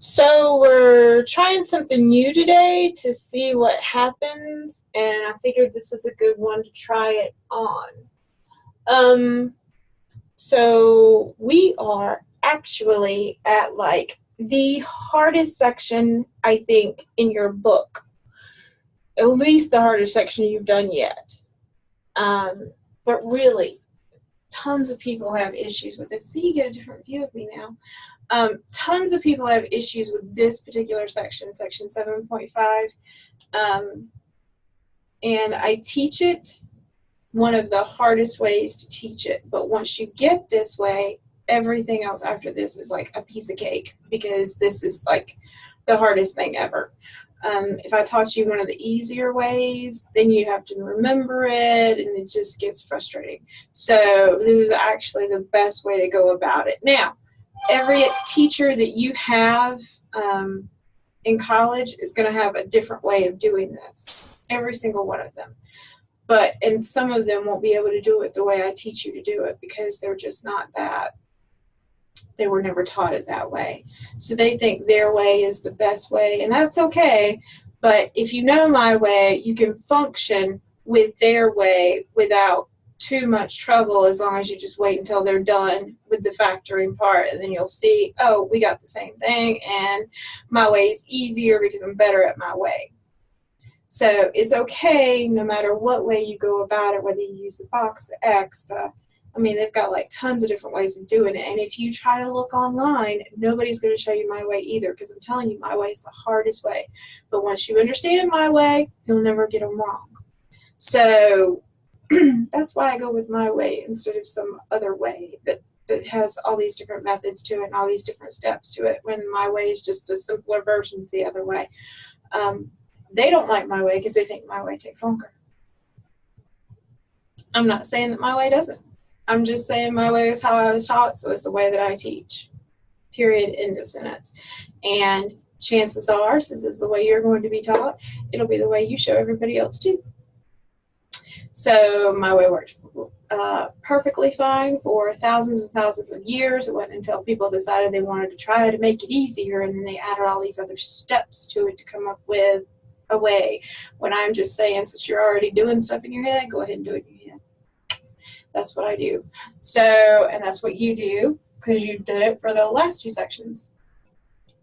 So we're trying something new today to see what happens, and I figured this was a good one to try it on. Um, so we are actually at like the hardest section, I think, in your book. At least the hardest section you've done yet. But really, tons of people have issues with this. See, you get a different view of me now. Tons of people have issues with this particular section, section 7.5. And I teach it one of the hardest ways to teach it. But once you get this way, everything else after this is like a piece of cake, because this is like the hardest thing ever. If I taught you one of the easier ways, then you have to remember it, and it just gets frustrating. So this is actually the best way to go about it. Now, every teacher that you have in college is going to have a different way of doing this. Every single one of them. And some of them won't be able to do it the way I teach you to do it, because they're just not that. They were never taught it that way. So they think their way is the best way, and that's okay. But if you know my way, you can function with their way without too much trouble, as long as you just wait until they're done with the factoring part, and then you'll see, oh, we got the same thing, and my way is easier because I'm better at my way. So it's okay no matter what way you go about it, whether you use the box, the X, they've got like tons of different ways of doing it. And if you try to look online, nobody's going to show you my way either, because I'm telling you, my way is the hardest way. But once you understand my way, you'll never get them wrong. So that's why I go with my way instead of some other way that has all these different methods to it and all these different steps to it, when my way is just a simpler version of the other way. They don't like my way because they think my way takes longer. I'm not saying that my way doesn't. I'm just saying my way is how I was taught, so it's the way that I teach. Period. End of sentence. And chances are, since it's the way you're going to be taught, it'll be the way you show everybody else too. So my way worked perfectly fine for thousands and thousands of years. It wasn't until people decided they wanted to try to make it easier, and then they added all these other steps to it to come up with a way. When I'm just saying, since you're already doing stuff in your head, go ahead and do it in your head. That's what I do. So, and that's what you do, because you did it for the last two sections.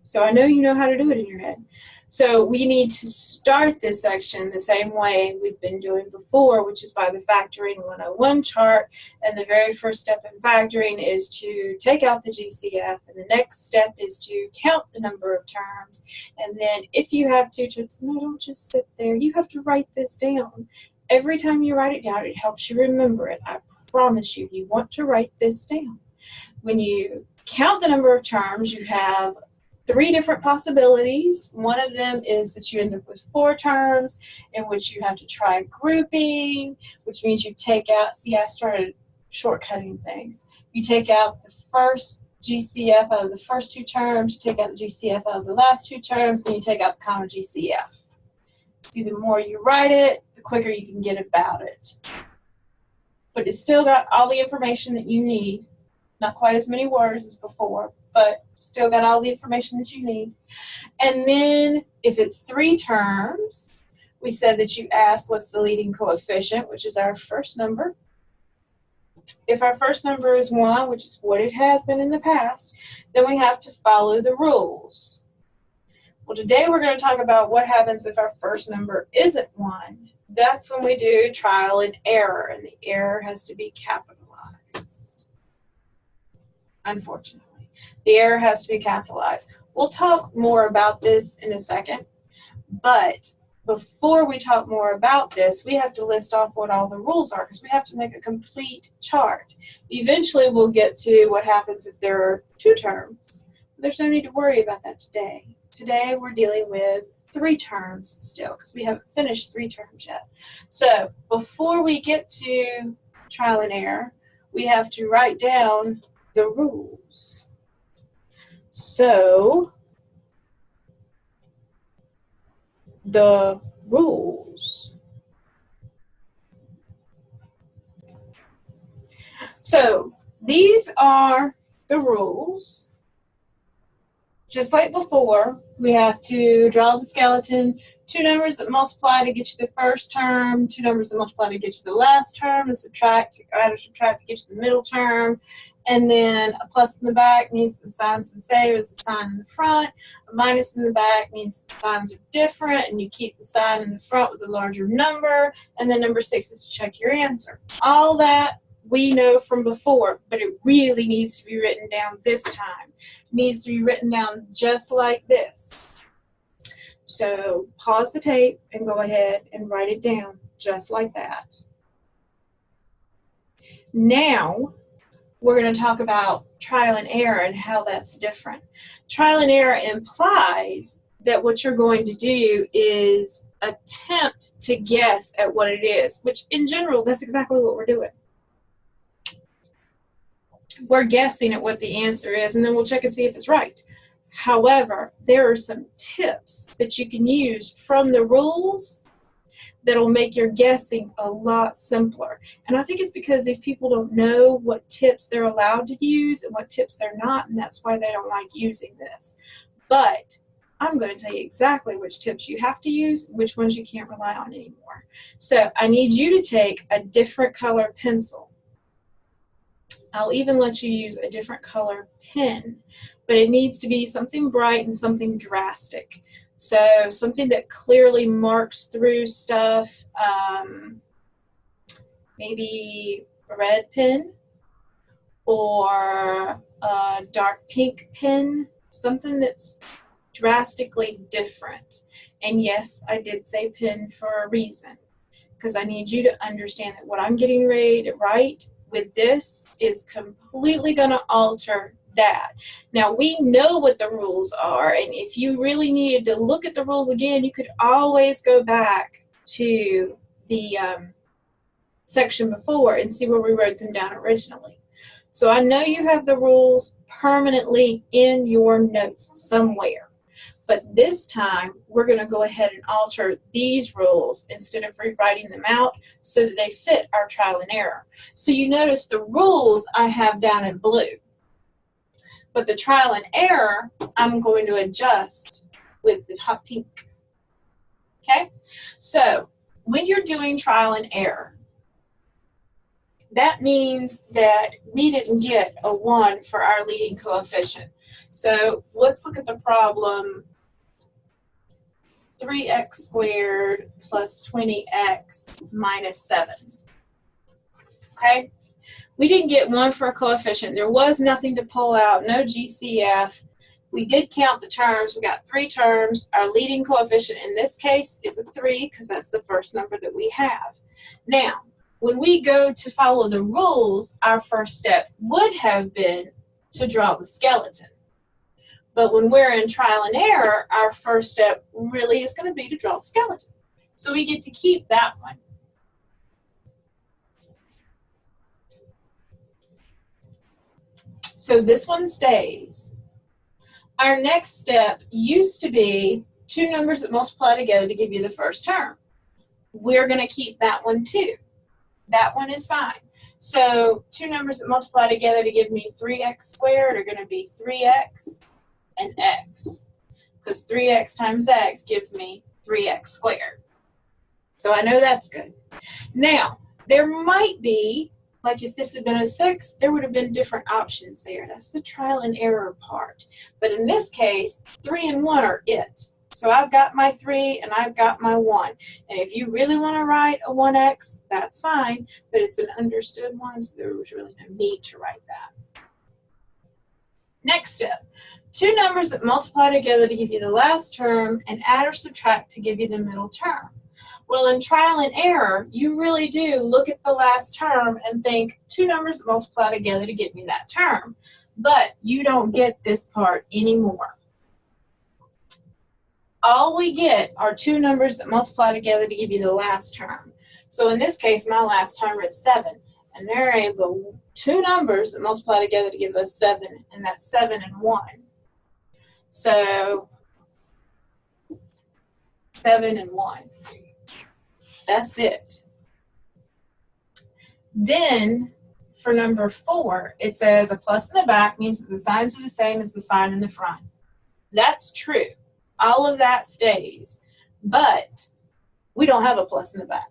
So I know you know how to do it in your head. So we need to start this section the same way we've been doing before, which is by the Factoring 101 chart. And the very first step in factoring is to take out the GCF. And the next step is to count the number of terms. And then if you have two terms, no, don't just sit there. You have to write this down. Every time you write it down, it helps you remember it. I promise you, you want to write this down. When you count the number of terms, you have three different possibilities. One of them is that you end up with 4 terms, in which you have to try grouping, which means you take out, see, I started shortcutting things. You take out the first GCF out of the first 2 terms, you take out the GCF out of the last 2 terms, then you take out the comma GCF. See, the more you write it, the quicker you can get about it. But it's still got all the information that you need. Not quite as many words as before, but still got all the information that you need. And then if it's 3 terms, we said that you ask what's the leading coefficient, which is our first number. If our first number is 1, which is what it has been in the past, then we have to follow the rules. Well, today we're going to talk about what happens if our first number isn't 1. That's when we do trial and error, and the error has to be capitalized. Unfortunately, the error has to be capitalized. We'll talk more about this in a second, but before we talk more about this, we have to list off what all the rules are, because we have to make a complete chart. Eventually, we'll get to what happens if there are 2 terms. There's no need to worry about that today. Today, we're dealing with 3 terms still, because we haven't finished 3 terms yet. So before we get to trial and error, we have to write down the rules. So the rules. So these are the rules. just like before, we have to draw the skeleton. Two numbers that multiply to get you the first term, two numbers that multiply to get you the last term, and subtract, add or subtract to get you the middle term. And then a plus in the back means the signs are the same as the sign in the front. A minus in the back means the signs are different, and you keep the sign in the front with a larger number. And then number 6 is to check your answer. All that we know from before, but it really needs to be written down this time. It needs to be written down just like this. So pause the tape and go ahead and write it down just like that. Now, we're going to talk about trial and error and how that's different. Trial and error implies that what you're going to do is attempt to guess at what it is, which in general, that's exactly what we're doing. We're guessing at what the answer is, and then we'll check and see if it's right. However, there are some tips that you can use from the rules that'll make your guessing a lot simpler. And I think it's because these people don't know what tips they're allowed to use and what tips they're not, and that's why they don't like using this. But I'm going to tell you exactly which tips you have to use, which ones you can't rely on anymore. So I need you to take a different color pencil. I'll even let you use a different color pen, but it needs to be something bright and something drastic. So something that clearly marks through stuff, maybe a red pen or a dark pink pen, something that's drastically different. And yes, I did say pen for a reason, because I need you to understand that what I'm getting ready to write with this is completely going to alter that. Now, we know what the rules are, and if you really needed to look at the rules again, you could always go back to the section before and see where we wrote them down originally. So I know you have the rules permanently in your notes somewhere, but this time we're going to go ahead and alter these rules instead of rewriting them out so that they fit our trial and error. So you notice the rules I have down in blue, but the trial and error I'm going to adjust with the hot pink. Okay? So when you're doing trial and error, that means that we didn't get a 1 for our leading coefficient. So let's look at the problem 3x squared plus 20x minus 7. Okay? We didn't get 1 for a coefficient. There was nothing to pull out, no GCF. We did count the terms. We got 3 terms. Our leading coefficient in this case is a 3 because that's the first number that we have. Now, when we go to follow the rules, our first step would have been to draw the skeleton. But when we're in trial and error, our first step really is going to be to draw the skeleton. So we get to keep that one. So this one stays. Our next step used to be 2 numbers that multiply together to give you the first term. We're going to keep that one too. That one is fine. So 2 numbers that multiply together to give me 3x squared are going to be 3x and x, because 3x times x gives me 3x squared. So I know that's good. Now, there might be, like if this had been a 6, there would have been different options there. That's the trial and error part. But in this case, 3 and 1 are it. So I've got my 3 and I've got my 1. And if you really want to write a 1x, that's fine, but it's an understood one, so there was really no need to write that. Next step, 2 numbers that multiply together to give you the last term and add or subtract to give you the middle term. Well, in trial and error, you really do look at the last term and think 2 numbers that multiply together to give me that term. But you don't get this part anymore. All we get are 2 numbers that multiply together to give you the last term. So in this case, my last term is 7. And there are 2 numbers that multiply together to give us 7, and that's 7 and 1. So 7 and 1. That's it. Then for number 4, it says a plus in the back means that the signs are the same as the sign in the front. That's true. All of that stays, but we don't have a plus in the back.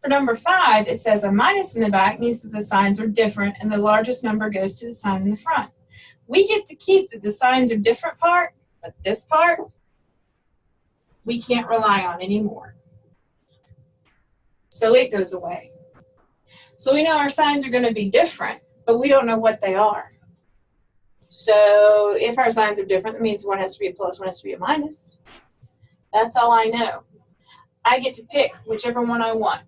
For number 5, it says a minus in the back means that the signs are different and the largest number goes to the sign in the front. We get to keep the signs are different part, but this part, we can't rely on anymore. So it goes away. So we know our signs are going to be different, but we don't know what they are. So if our signs are different, that means one has to be a plus, one has to be a minus. That's all I know. I get to pick whichever one I want.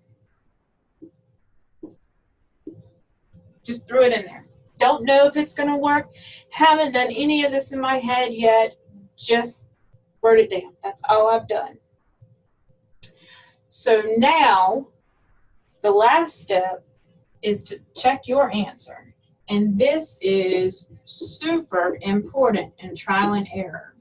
Just threw it in there. Don't know if it's going to work. Haven't done any of this in my head yet. Just wrote it down. That's all I've done. So now, the last step is to check your answer. And this is super important in trial and error.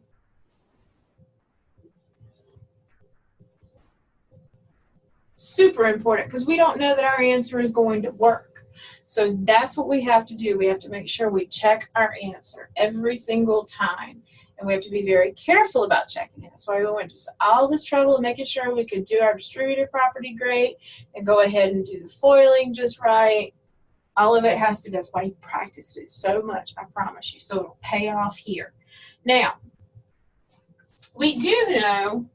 Super important because we don't know that our answer is going to work. So that's what we have to do. We have to make sure we check our answer every single time. And we have to be very careful about checking it. That's why we went to all this trouble of making sure we could do our distributive property great and go ahead and do the foiling just right. All of it has to, that's why you practiced it so much, I promise you. So it'll pay off here. Now, we do know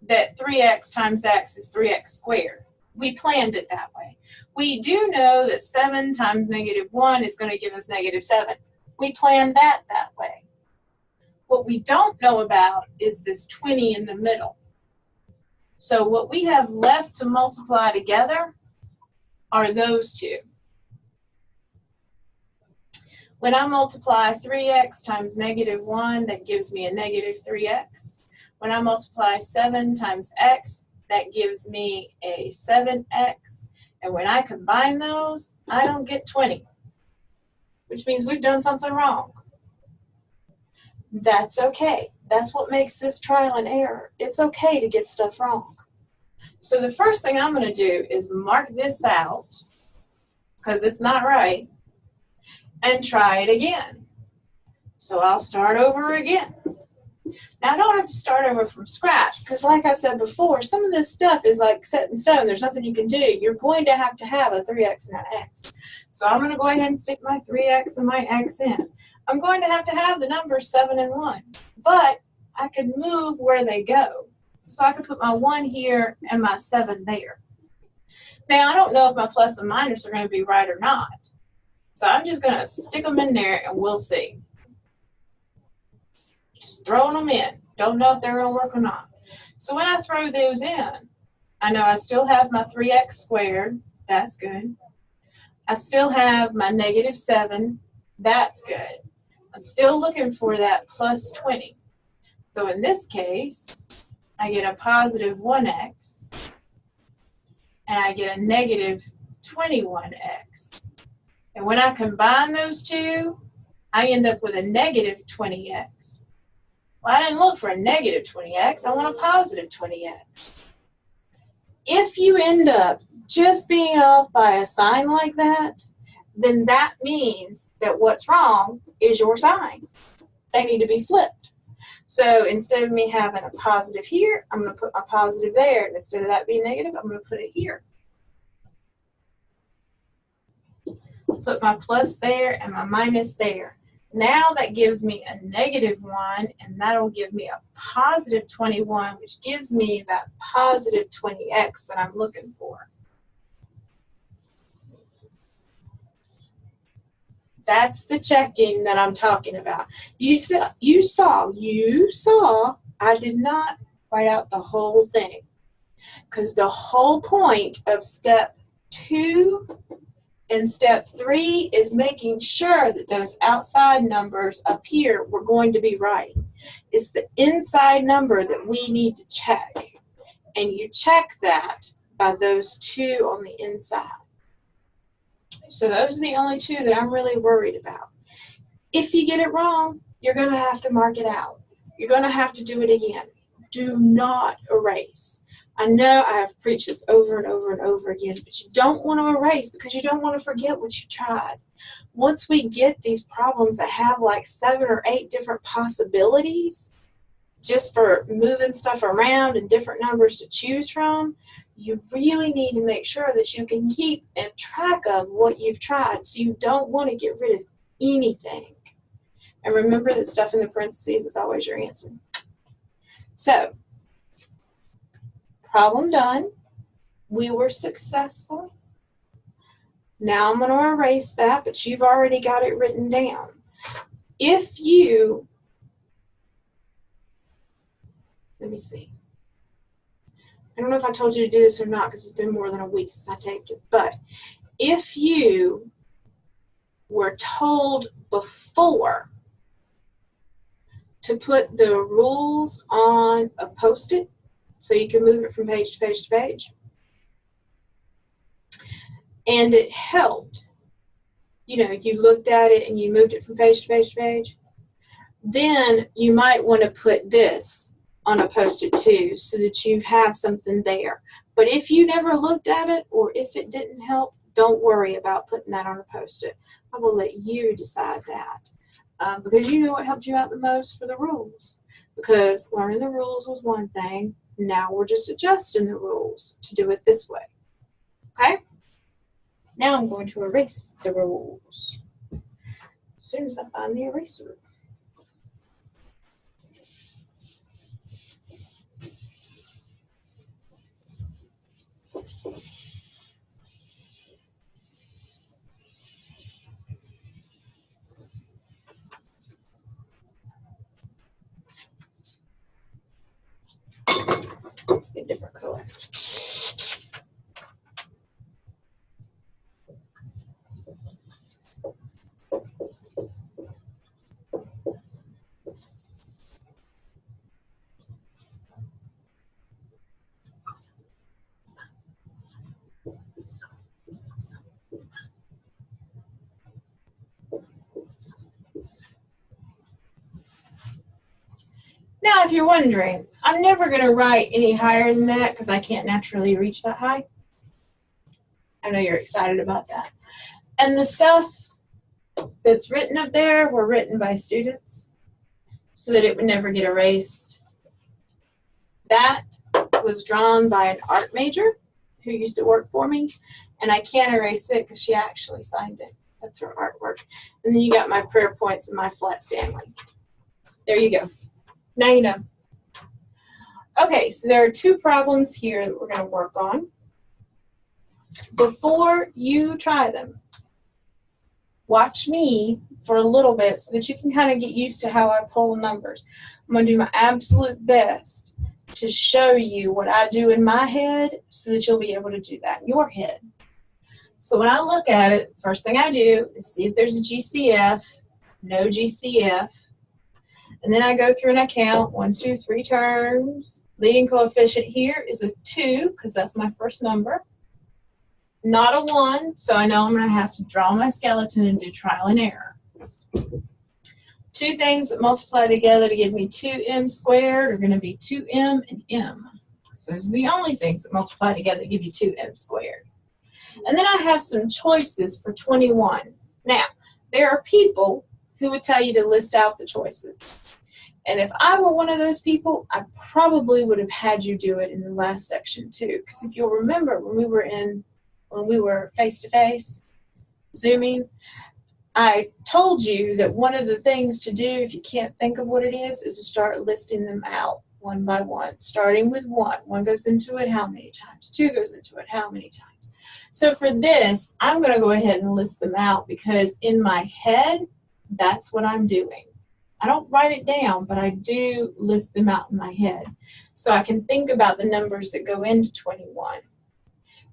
that 3x times x is 3x squared. We planned it that way. We do know that 7 times negative 1 is going to give us negative 7. We planned that way. What we don't know about is this 20 in the middle. So what we have left to multiply together are those two. When I multiply 3x times negative 1, that gives me a negative 3x. When I multiply 7 times x, that gives me a 7x. And when I combine those, I don't get 20, which means we've done something wrong. That's okay. That's what makes this trial and error. It's okay to get stuff wrong. So the first thing I'm going to do is mark this out, because it's not right, and try it again. So I'll start over again. Now I don't have to start over from scratch, because like I said before, some of this stuff is like set in stone. There's nothing you can do. You're going to have a 3x and an x. So I'm going to go ahead and stick my 3x and my x in. I'm going to have the numbers 7 and 1, but I could move where they go. So I could put my 1 here and my 7 there. Now I don't know if my plus and minus are going to be right or not. So I'm just going to stick them in there and we'll see. Just throwing them in. Don't know if they're going to work or not. So when I throw those in, I know I still have my 3x squared. That's good. I still have my negative 7. That's good. I'm still looking for that plus 20. So in this case, I get a positive 1x, and I get a negative 21x. And when I combine those two, I end up with a negative 20x. Well, I didn't look for a negative 20x. I want a positive 20x. If you end up just being off by a sign like that, then that means that what's wrong is your signs. They need to be flipped. So instead of me having a positive here, I'm going to put my positive there. And instead of that being negative, I'm going to put it here. Put my plus there and my minus there. Now that gives me a negative 1, and that'll give me a positive 21, which gives me that positive 20x that I'm looking for. That's the checking that I'm talking about. You saw, I did not write out the whole thing. Because the whole point of step 2 and step 3 is making sure that those outside numbers up here were going to be right. It's the inside number that we need to check. And you check that by those 2 on the inside. So those are the only 2 that I'm really worried about. If you get it wrong, you're going to have to mark it out. You're going to have to do it again. Do not erase. I know I have preached this over and over and over again, but you don't want to erase because you don't want to forget what you tried. Once we get these problems that have like 7 or 8 different possibilities, just for moving stuff around and different numbers to choose from, you really need to make sure that you can keep in track of what you've tried. So you don't want to get rid of anything. And remember that stuff in the parentheses is always your answer. So, problem done. We were successful. Now I'm going to erase that, but you've already got it written down. If you, let me see. I don't know if I told you to do this or not because it's been more than a week since I taped it, but if you were told before to put the rules on a Post-it so you can move it from page to page to page, and it helped, you know, you looked at it and you moved it from page to page to page, then you might want to put this on a Post-it too so that you have something there. But if you never looked at it or if it didn't help, don't worry about putting that on a Post-it. I will let you decide that because you know what helped you out the most for the rules. Because learning the rules was one thing. Now we're just adjusting the rules to do it this way. Okay? Now I'm going to erase the rules as soon as I find the eraser. Let's get a different color. Now, if you're wondering, I'm never going to write any higher than that because I can't naturally reach that high. I know you're excited about that. And the stuff that's written up there were written by students so that it would never get erased. That was drawn by an art major who used to work for me, and I can't erase it because she actually signed it. That's her artwork. And then you got my prayer points and my flat Stanley. There you go. Now you know. Okay, so there are 2 problems here that we're going to work on. Before you try them, watch me for a little bit so that you can kind of get used to how I pull numbers. I'm going to do my absolute best to show you what I do in my head so that you'll be able to do that in your head. So when I look at it, first thing I do is see if there's a GCF, no GCF. And then I go through and I count 1, 2, 3 terms. Leading coefficient here is a 2 because that's my first number. Not a 1, so I know I'm going to have to draw my skeleton and do trial and error. 2 things that multiply together to give me 2m squared are going to be 2m and m. So those are the only things that multiply together to give you 2m squared. And then I have some choices for 21. Now, there are people who would tell you to list out the choices. And if I were one of those people, I probably would have had you do it in the last section too. Because if you'll remember when we were face-to-face, Zooming, I told you that one of the things to do if you can't think of what it is to start listing them out one by one, starting with 1. 1 goes into it how many times? 2 goes into it how many times? So for this, I'm going to go ahead and list them out because in my head, that's what I'm doing. I don't write it down, but I do list them out in my head. So I can think about the numbers that go into 21.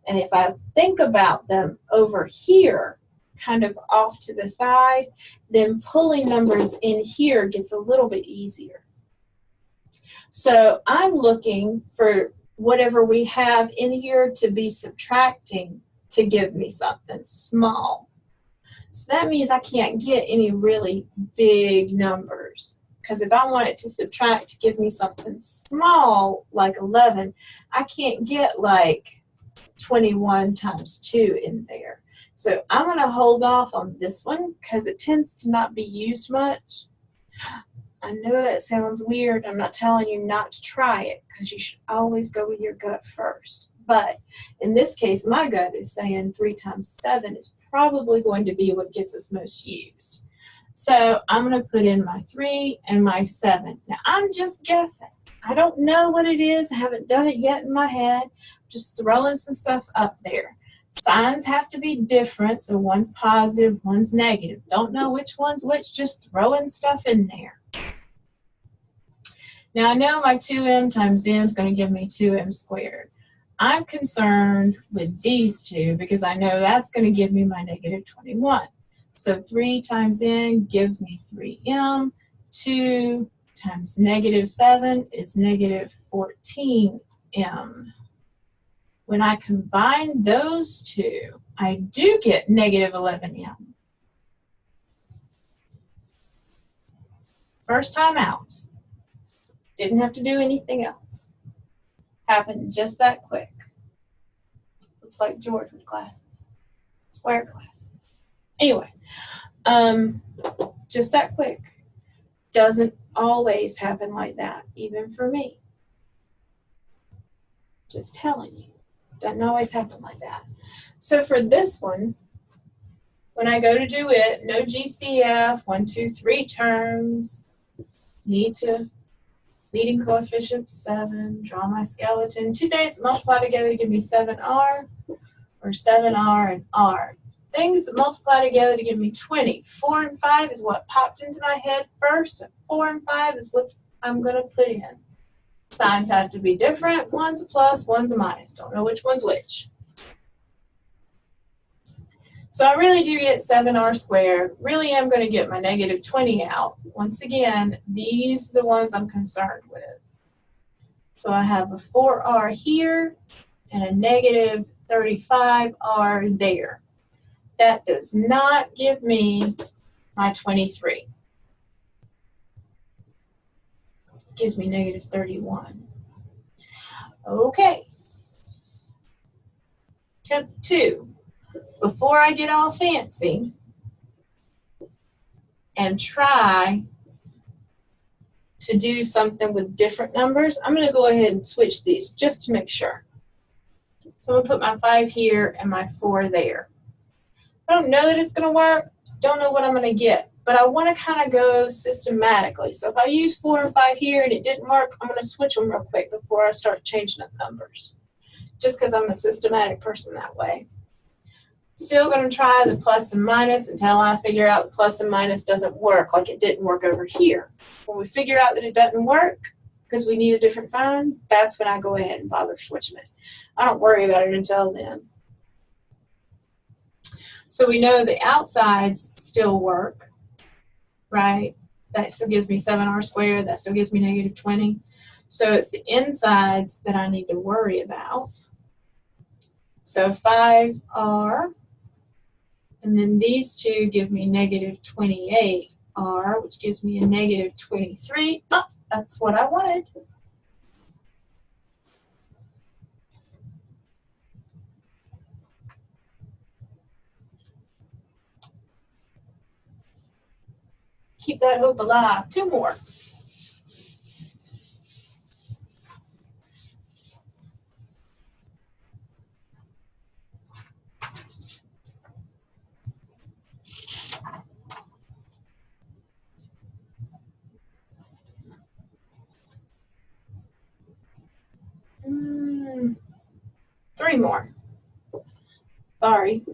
And if I think about them over here, kind of off to the side, then pulling numbers in here gets a little bit easier. So I'm looking for whatever we have in here to be subtracting to give me something small. So that means I can't get any really big numbers. Because if I want it to subtract to give me something small, like 11, I can't get like 21 times 2 in there. So I'm going to hold off on this one because it tends to not be used much. I know that sounds weird. I'm not telling you not to try it because you should always go with your gut first. But in this case, my gut is saying 3 times 7 is probably going to be what gets us most used. So I'm going to put in my 3 and my 7. Now, I'm just guessing. I don't know what it is. I haven't done it yet in my head. Just throwing some stuff up there. Signs have to be different, so one's positive, one's negative. Don't know which one's which, just throwing stuff in there. Now I know my 2m times m is going to give me 2m squared. I'm concerned with these two because I know that's going to give me my negative 21. So 3 times n gives me 3m. 2 times negative 7 is negative 14m. When I combine those two, I do get negative 11m. First time out. Didn't have to do anything else. Happened just that quick. Looks like George with glasses. Square glasses. Anyway, just that quick. Doesn't always happen like that, even for me. Just telling you. Doesn't always happen like that. So for this one, when I go to do it, no GCF, 1, 2, 3 terms, leading coefficient 7, draw my skeleton. 2 things multiply together to give me 7r, or 7r and r. Things that multiply together to give me 20. 4 and 5 is what popped into my head first, and 4 and 5 is what I'm going to put in. Signs have to be different. One's a plus, one's a minus. Don't know which one's which. So I really do get 7r squared. Really am going to get my negative 20 out. Once again, these are the ones I'm concerned with. So I have a 4r here and a negative 35r there. That does not give me my 23. It gives me negative 31. Okay. Tip 2. Before I get all fancy and try to do something with different numbers, I'm going to go ahead and switch these just to make sure. So I'm going to put my 5 here and my 4 there. I don't know that it's going to work. Don't know what I'm going to get. But I want to kind of go systematically. So if I use 4 and 5 here and it didn't work, I'm going to switch them real quick before I start changing up numbers. Just because I'm a systematic person that way. Still going to try the plus and minus until I figure out the plus and minus doesn't work like it didn't work over here. When we figure out that it doesn't work because we need a different sign, that's when I go ahead and bother switching it. I don't worry about it until then. So we know the outsides still work, right? That still gives me 7r squared. That still gives me negative 20. So it's the insides that I need to worry about. So 5r. And then these two give me negative 28r, which gives me a negative 23. Oh, that's what I wanted. Keep that hope alive. 2 more. Three more. Sorry.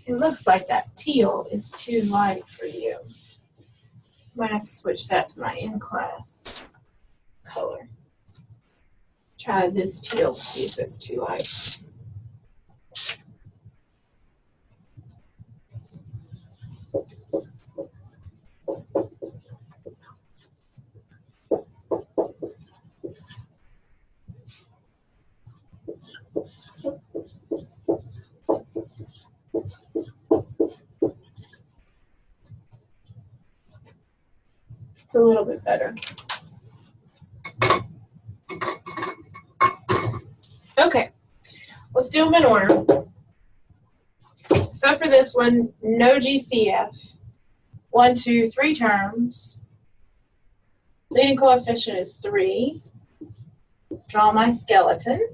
It looks like that teal is too light for you. Might have to switch that to my in-class color. Try this teal, see if it's too light. a little bit better. Okay, let's do them in order. So for this one, no GCF. 1, 2, 3 terms. Leading coefficient is 3. Draw my skeleton.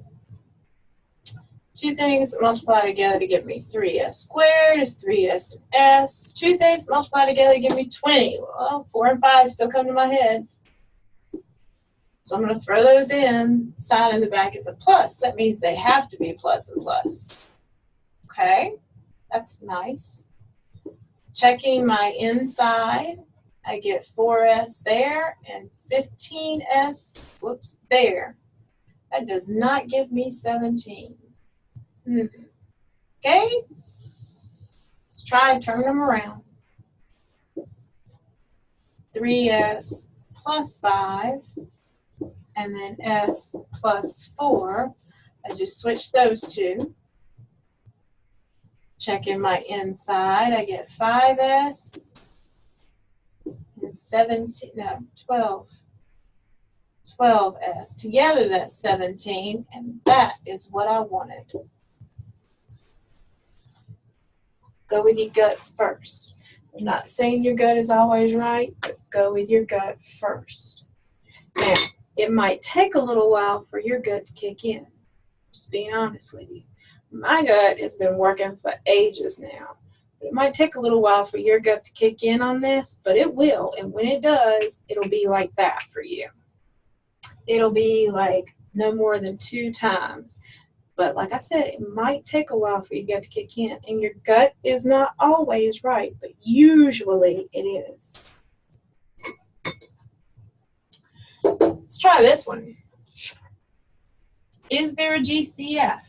Two things multiply together to give me 3s squared is 3s and s. Two things multiply together to give me 20. Well, 4 and 5 still come to my head. So I'm going to throw those in. Sign in the back is a plus. That means they have to be plus and plus. Okay, that's nice. Checking my inside, I get 4s there and 15s, whoops, there. That does not give me 17. Okay, let's try and turn them around. 3s plus 5, and then s plus 4. I just switch those two. Check in my inside, I get 5s and 12s. Together that's 17, and that is what I wanted. Go with your gut first. I'm not saying your gut is always right, but go with your gut first. Now, it might take a little while for your gut to kick in. Just being honest with you. My gut has been working for ages now. It might take a little while for your gut to kick in on this, but it will. And when it does, it'll be like that for you. It'll be like no more than 2 times. But like I said, it might take a while for your gut to kick in. And your gut is not always right, but usually it is. Let's try this one. Is there a GCF?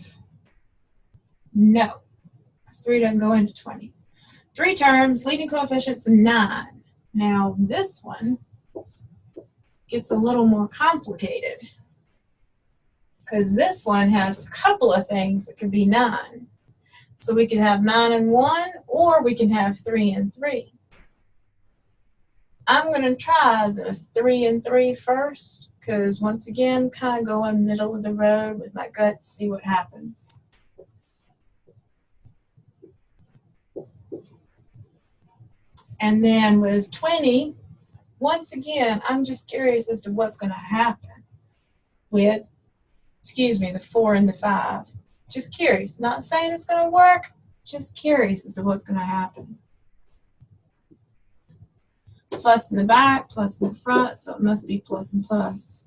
No, because 3 doesn't go into 20. 3 terms, leading coefficient's 9. Now this one gets a little more complicated because this one has a couple of things that could be 9. So we could have 9 and 1, or we can have 3 and 3. I'm going to try the 3 and 3 first because once again, kind of going middle of the road with my gut to see what happens. And then with 20, once again, I'm just curious as to what's going to happen with, the 4 and the 5. Just curious. Not saying it's going to work, just curious as to what's going to happen. Plus in the back, plus in the front, so it must be plus and plus.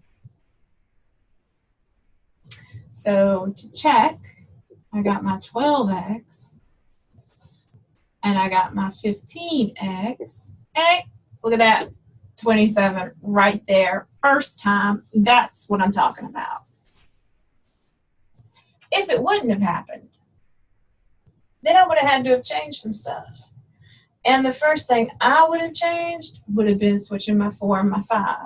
So to check, I got my 12x. And I got my 15x. Hey, look at that. 27 right there. First time. That's what I'm talking about. If it wouldn't have happened, then I would have had to have changed some stuff. And the first thing I would have changed would have been switching my 4 and my 5.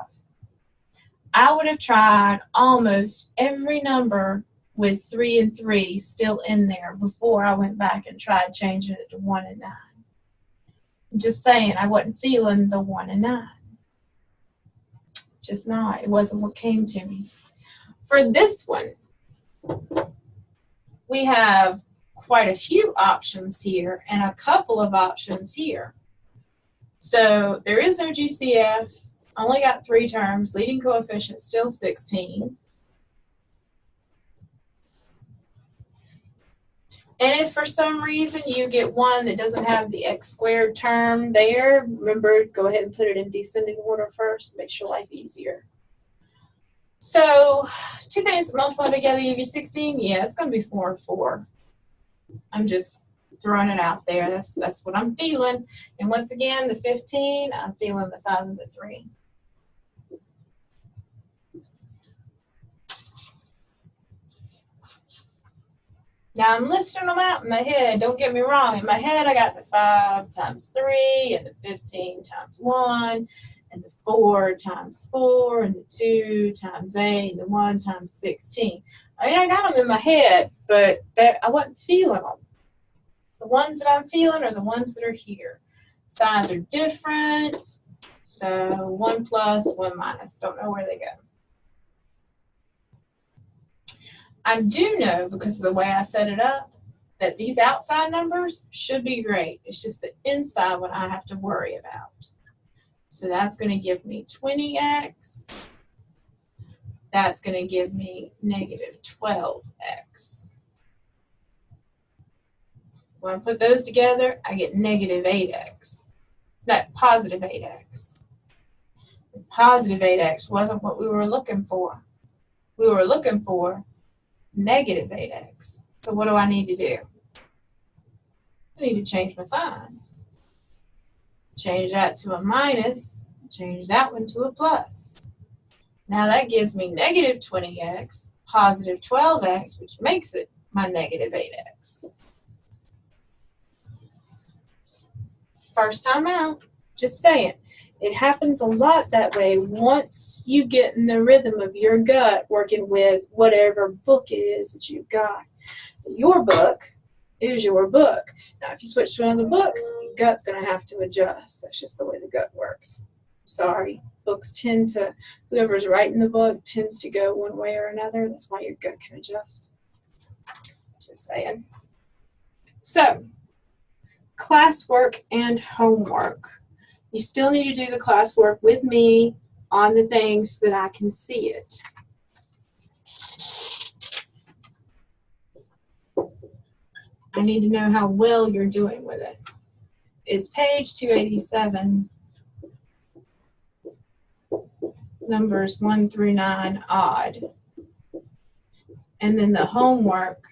I would have tried almost every number with 3 and 3 still in there before I went back and tried changing it to 1 and 9. I'm just saying, I wasn't feeling the 1 and 9. Just not. It wasn't what came to me. For this one, we have quite a few options here and a couple of options here. So there is no GCF, only got 3 terms, leading coefficient still 16. And if for some reason you get one that doesn't have the x squared term there, remember, go ahead and put it in descending order first, makes your life easier. So 2 things multiply together give you 16. Yeah, it's going to be 4 and 4. I'm just throwing it out there. That's what I'm feeling. And once again, the 15, I'm feeling the 5 and the 3. Now I'm listing them out in my head. Don't get me wrong. In my head, I got the 5 times 3 and the 15 times 1 and the 4 times 4 and the 2 times 8 and the 1 times 16. I mean, I got them in my head, but I wasn't feeling them. The ones that I'm feeling are the ones that are here. Sides are different. So 1 plus, 1 minus. Don't know where they go. I do know, because of the way I set it up, that these outside numbers should be great. It's just the inside one I have to worry about. So that's going to give me 20x. That's going to give me negative 12x. When I put those together, I get negative 8x. That positive 8x. Positive 8x wasn't what we were looking for. We were looking for negative 8x. So what do I need to do? I need to change my signs. Change that to a minus, change that one to a plus. Now that gives me negative 20x, positive 12x, which makes it my negative 8x. First time out, just saying. It happens a lot that way once you get in the rhythm of your gut working with whatever book it is that you've got. Your book is your book. Now, if you switch to another book, your gut's going to have to adjust. That's just the way the gut works. Sorry, books tend to, whoever's writing the book tends to go one way or another. That's why your gut can adjust. Just saying. So, classwork and homework. You still need to do the classwork with me on the things so that I can see it. I need to know how well you're doing with it. Is page 287, numbers 1 through 9 odd? And then the homework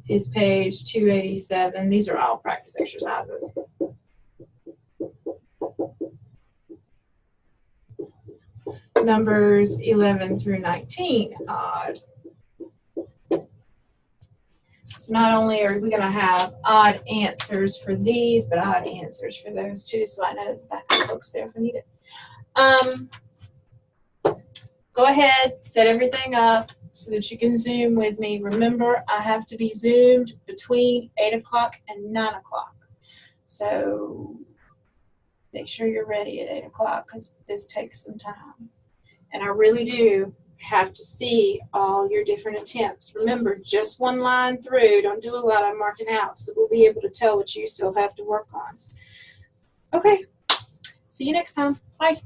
is page 287. These are all practice exercises. Numbers 11 through 19 odd. So not only are we going to have odd answers for these, but odd answers for those too. So I know that the book's there if I need it. Go ahead, set everything up so that you can Zoom with me. Remember, I have to be Zoomed between 8 o'clock and 9 o'clock. So make sure you're ready at 8 o'clock because this takes some time. And I really do have to see all your different attempts. Remember, just one line through. Don't do a lot of marking out, so we'll be able to tell what you still have to work on. Okay. See you next time. Bye.